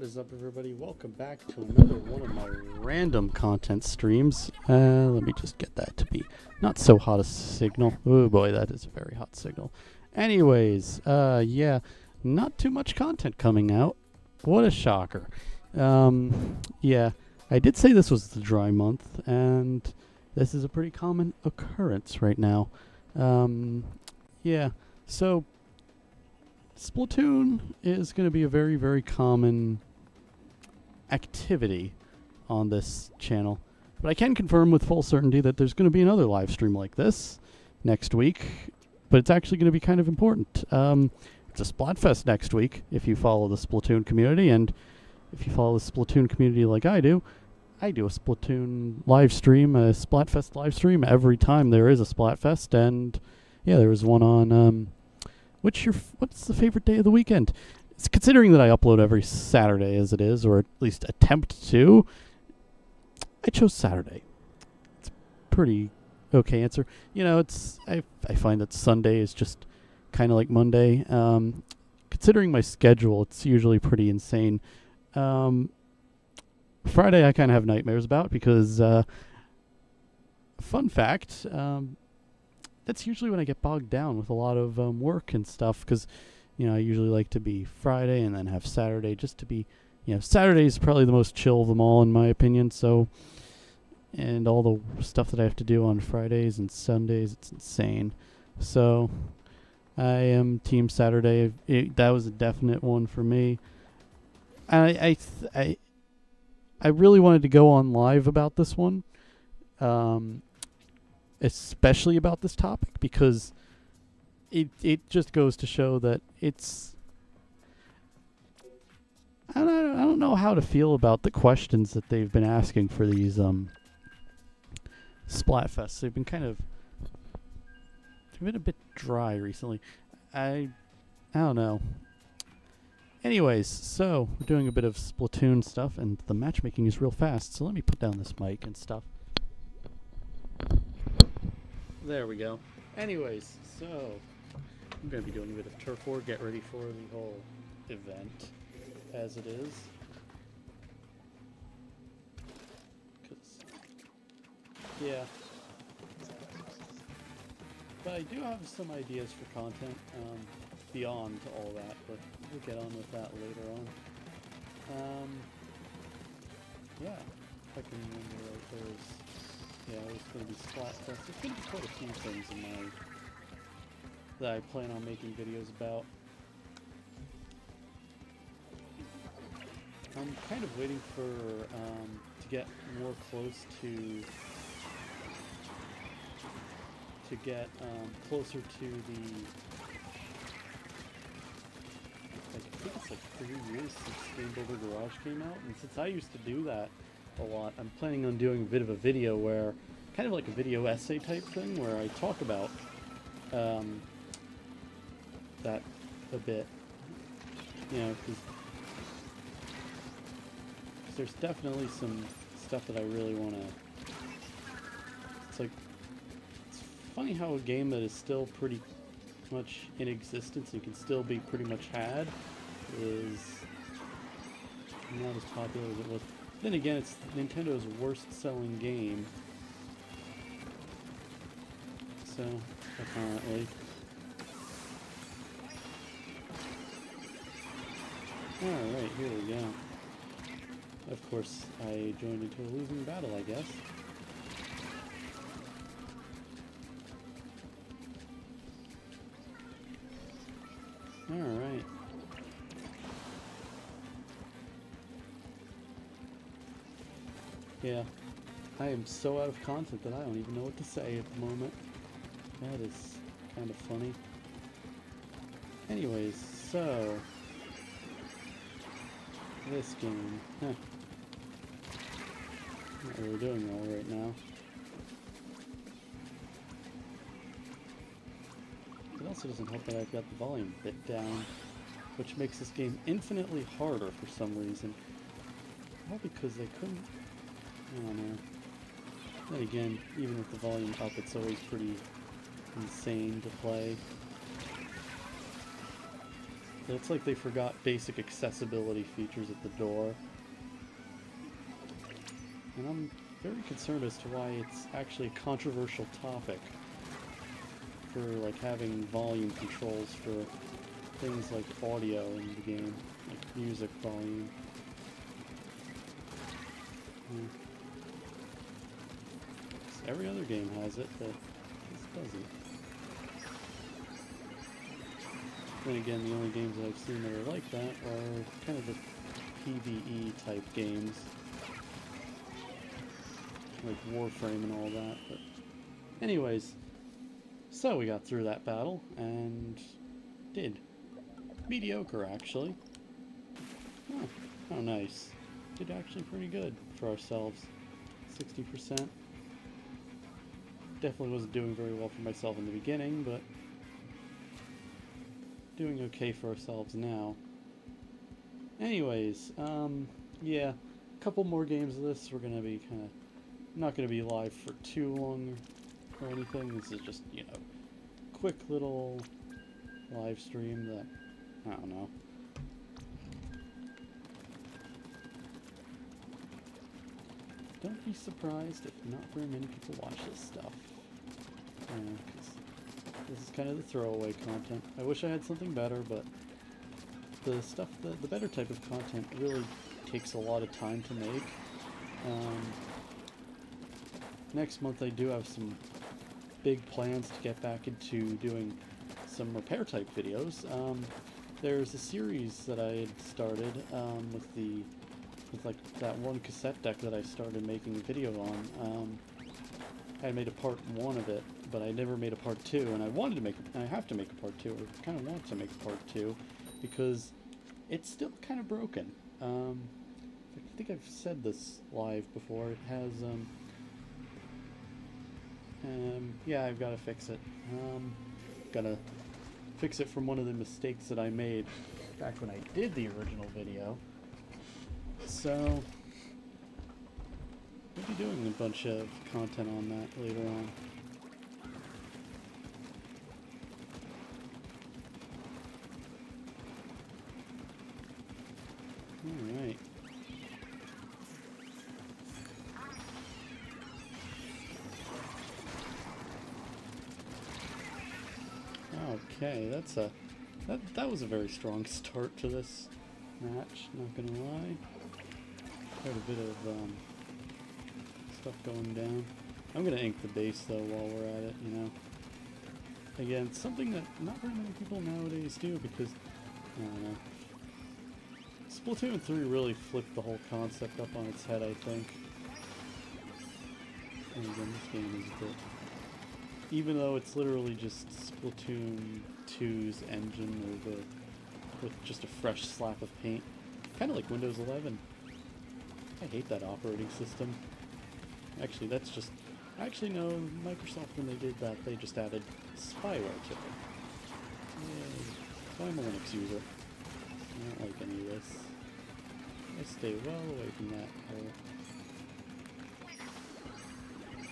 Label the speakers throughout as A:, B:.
A: is up, everybody? Welcome back to another one of my random content streams. Let me just get that to be not so hot a signal. Oh boy, that is a very hot signal. Anyways, yeah, not too much content coming out. What a shocker. Yeah, I did say this was the dry month, and this is a pretty common occurrence right now. Yeah, so Splatoon is going to be a very, very common activity on this channel. But I can confirm with full certainty that there's going to be another live stream like this next week. But it's actually going to be kind of important. It's a Splatfest next week if you follow the Splatoon community. And if you follow the Splatoon community like I do a Splatoon live stream, a Splatfest live stream every time there is a Splatfest. And yeah, there was one on... what's the favorite day of the weekend? It's considering that I upload every Saturday as it is, or at least attempt to. I chose Saturday. It's a pretty okay answer. You know, I find that Sunday is just kind of like Monday. Considering my schedule, it's usually pretty insane. Friday I kind of have nightmares about because, fun fact, that's usually when I get bogged down with a lot of work and stuff because, you know, I usually like to be Friday and then have Saturday just to be, you know, Saturday is probably the most chill of them all in my opinion. So, and all the stuff that I have to do on Fridays and Sundays, it's insane. So, I am Team Saturday. That was a definite one for me. I really wanted to go on live about this one. Especially about this topic because it just goes to show that it's I don't know how to feel about the questions that they've been asking for these Splatfests. They've been a bit dry recently. I don't know. Anyways, so we're doing a bit of Splatoon stuff and the matchmaking is real fast, so let me put down this mic and stuff. There we go. Anyways, so I'm going to be doing a bit of turf war, get ready for the whole event as it is. Yeah. But I do have some ideas for content beyond all that, but we'll get on with that later on. Yeah, if I can remember right, there's going to be Splatfest. There's going to be quite a few things that I plan on making videos about. I'm kind of waiting for to get more close to closer to the. I think it's like 3 years since Game Builder Garage came out, and since I used to do that a lot, I'm planning on doing a bit of a video where, kind of like a video essay type thing, where I talk about that a bit, you know, because there's definitely some stuff that I really want to, it's funny how a game that is still pretty much in existence and can still be pretty much had is not as popular as it was. Then again, it's Nintendo's worst selling game. So, apparently. Alright, here we go. Of course, I joined into a losing battle, I guess. Alright. Yeah, I am so out of content that I don't even know what to say at the moment. That is kind of funny. Anyways, so this game, not really doing well right now. It also doesn't help that I've got the volume a bit down, which makes this game infinitely harder for some reason. All because they couldn't. I don't know. Then again, even with the volume up, it's always pretty insane to play. It's like they forgot basic accessibility features at the door. And I'm very concerned as to why it's actually a controversial topic for like having volume controls for things like audio in the game, like music volume. Every other game has it, but this doesn't. Then again, the only games that I've seen that are like that are kind of the PvE type games, like Warframe and all that. But anyways, so we got through that battle and did mediocre actually. Oh, nice. Did actually pretty good for ourselves. 60%. Definitely wasn't doing very well for myself in the beginning, but doing okay for ourselves now. Anyways, yeah, a couple more games of this. We're gonna be kind of not gonna be live for too long or anything. This is just, you know, quick little live stream that, I don't know. Don't be surprised if not very many people watch this stuff. Because this is kind of the throwaway content. I wish I had something better, but the stuff, the better type of content really takes a lot of time to make. Next month I do have some big plans to get back into doing some repair type videos. There's a series that I had started with like that one cassette deck that I started making a video on. I made a part 1 of it, but I never made a part 2, and I wanted to make, I have to make a part 2, or kind of want to make a part 2, because it's still kind of broken. I think I've said this live before. It has, yeah, I've got to fix it. Gotta fix it from one of the mistakes that I made back when I did the original video. So, we'll be doing a bunch of content on that later on. Alright. Okay, that was a very strong start to this match, not gonna lie. Quite a bit of stuff going down. I'm gonna ink the base though while we're at it, you know. Again, it's something that not very many people nowadays do because, I don't know. Splatoon 3 really flipped the whole concept up on its head, I think. And again, this game is a bit... Even though it's literally just Splatoon 2's engine with just a fresh slap of paint. Kind of like Windows 11. I hate that operating system. Actually, that's just... Actually, no, Microsoft, when they did that, they just added spyware to it. Yay. So I'm a Linux user. I don't like any of this. I stay well away from that hole.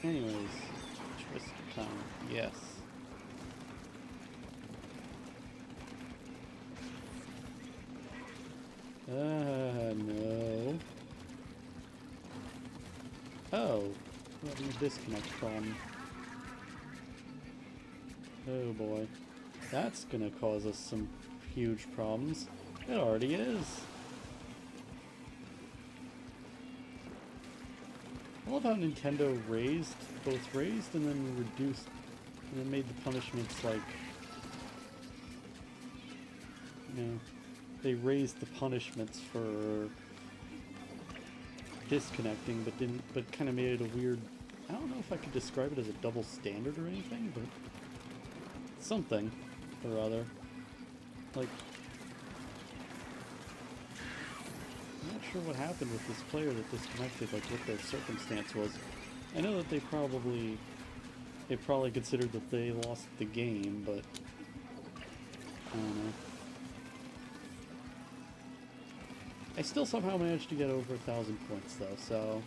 A: Anyways, Twister time. Yes. No. Oh, where do you disconnect from? Oh boy. That's gonna cause us some huge problems. It already is. I love how Nintendo both raised and then reduced, and then made the punishments like, you know, they raised the punishments for disconnecting, but kind of made it a weird, I don't know if I could describe it as a double standard or anything, but something or other. Like, I'm not sure what happened with this player that disconnected, like what their circumstance was. I know that they probably considered that they lost the game, but I don't know. I still somehow managed to get over 1,000 points though, so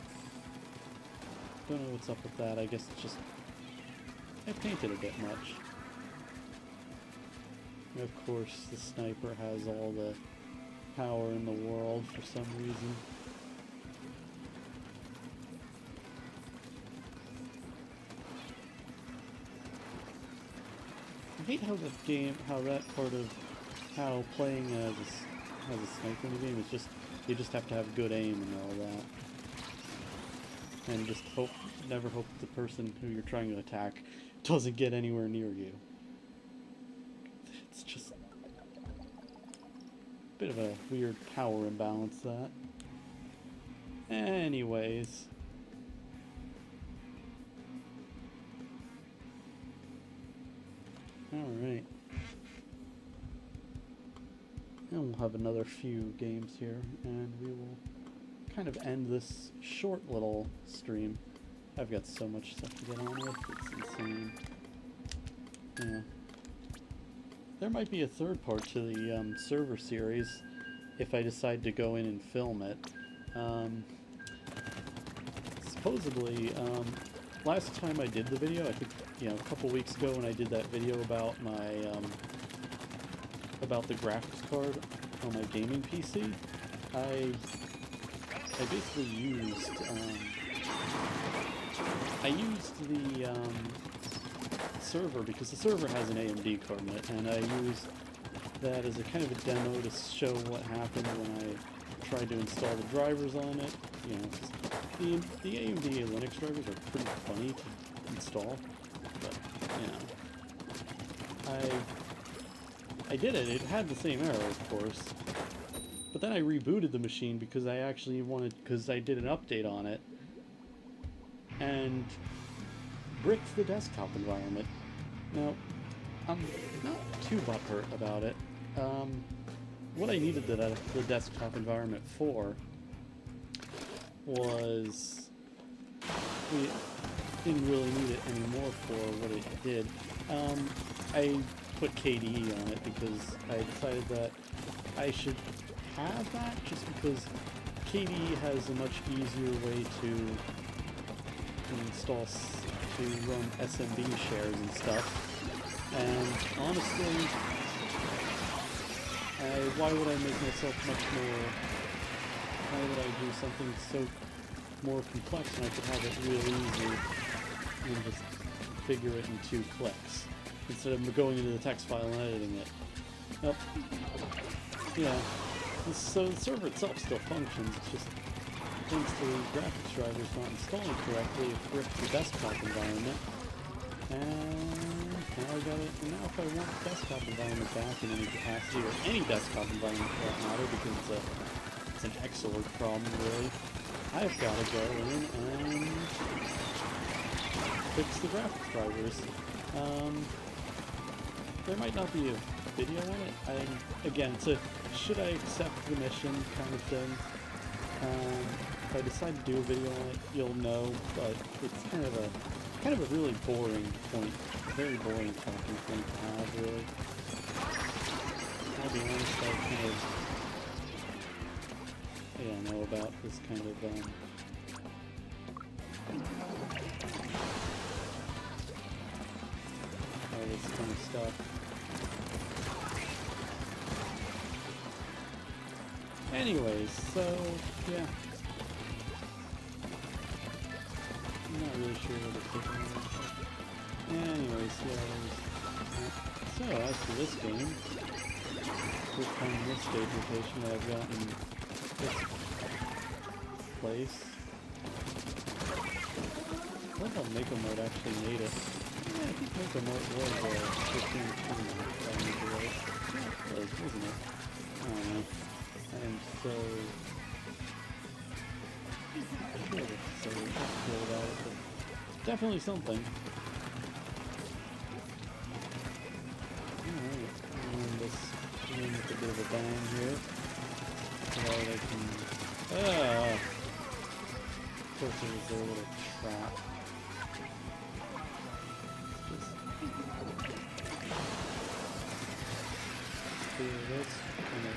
A: don't know what's up with that. I guess it's just I painted a bit much. Of course, the sniper has all the power in the world for some reason. I hate how that part of how playing as a sniper in the game is just, you just have to have good aim and all that. And just never hope the person who you're trying to attack doesn't get anywhere near you. It's just a bit of a weird power imbalance, that. Anyways. Alright. And we'll have another few games here, and we will kind of end this short little stream. I've got so much stuff to get on with, it's insane. Yeah. There might be a third part to the server series if I decide to go in and film it. Supposedly, last time I did the video, I think, you know, a couple weeks ago when I did that video about my, about the graphics card on my gaming PC, I basically used, the, server, because the server has an AMD card in it, and I used that as a kind of a demo to show what happened when I tried to install the drivers on it. You know, the AMD Linux drivers are pretty funny to install, but, you know, I did it. It had the same error, of course, but then I rebooted the machine because I actually because I did an update on it, and bricked the desktop environment. Now, I'm not too butthurt about it. What I needed the desktop environment for was, we didn't really need it anymore for what it did. I put KDE on it because I decided that I should have that, just because KDE has a much easier way to install, to run SMB shares and stuff, and honestly, why would I make myself much more, why would I do something so more complex when I could have it real easy and just figure it in 2 clicks, instead of going into the text file and editing it. Nope. Yeah, so the server itself still functions, it's just thanks to the graphics drivers not installing correctly, it bricked the desktop environment. And now I got it. And now if I want the desktop environment back in any capacity, or any desktop environment for that matter, because it's an Xorg problem really, I've got to go in and fix the graphics drivers. There might not be a video on it. Again, it's a should I accept the mission kind of thing. If I decide to do a video on it, you'll know, but it's kind of a really boring point, very boring talking point to have, really. I'll be honest, I don't know about this kind of, all this kind of stuff. Anyways, so, yeah. I'm not really sure what it's taking me. Anyways, yeah, so as for this game, we're playing this stage rotation that I've got in this place. I love how Mako Mode actually made it. Yeah, I think Mako Mode was 15 mode that I made the way. Yeah, it was, wasn't it? I don't know. And so, so we're not cool about it, but definitely something. Alright, and this in with a bit of a bang here. So that I can, of course it was their little trap. Just clear this, and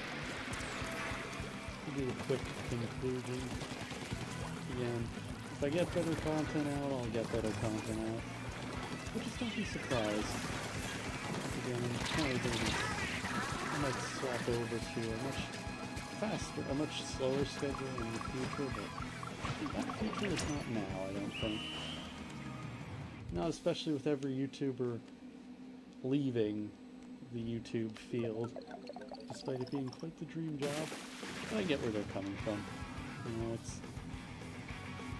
A: do a quick conclusion. Again, if I get better content out, I'll get better content out. But just don't be surprised. Again, I'm kind of doing this might swap over to a much faster, a much slower schedule in the future, but that future is not now, I don't think. Not especially with every YouTuber leaving the YouTube field, despite it being quite the dream job. But I get where they're coming from. You know, it's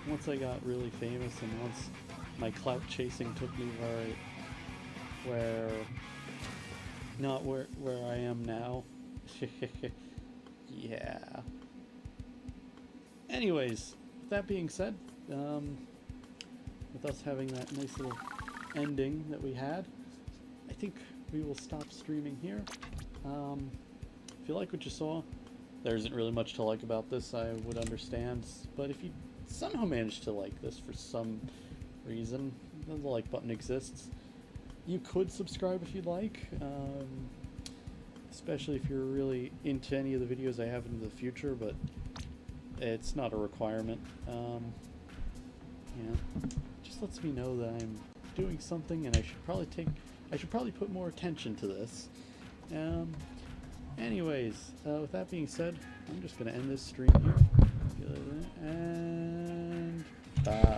A: once I got really famous and once my clout chasing took me not where I am now. Yeah. Anyways, that being said, with us having that nice little ending that we had, I think we will stop streaming here. If you like what you saw, there isn't really much to like about this, I would understand, but if you somehow managed to like this for some reason, the like button exists. You could subscribe if you'd like, especially if you're really into any of the videos I have in the future, but it's not a requirement. Yeah, just lets me know that I'm doing something and I should probably put more attention to this. Anyways, with that being said, I'm just gonna end this stream here. And bye.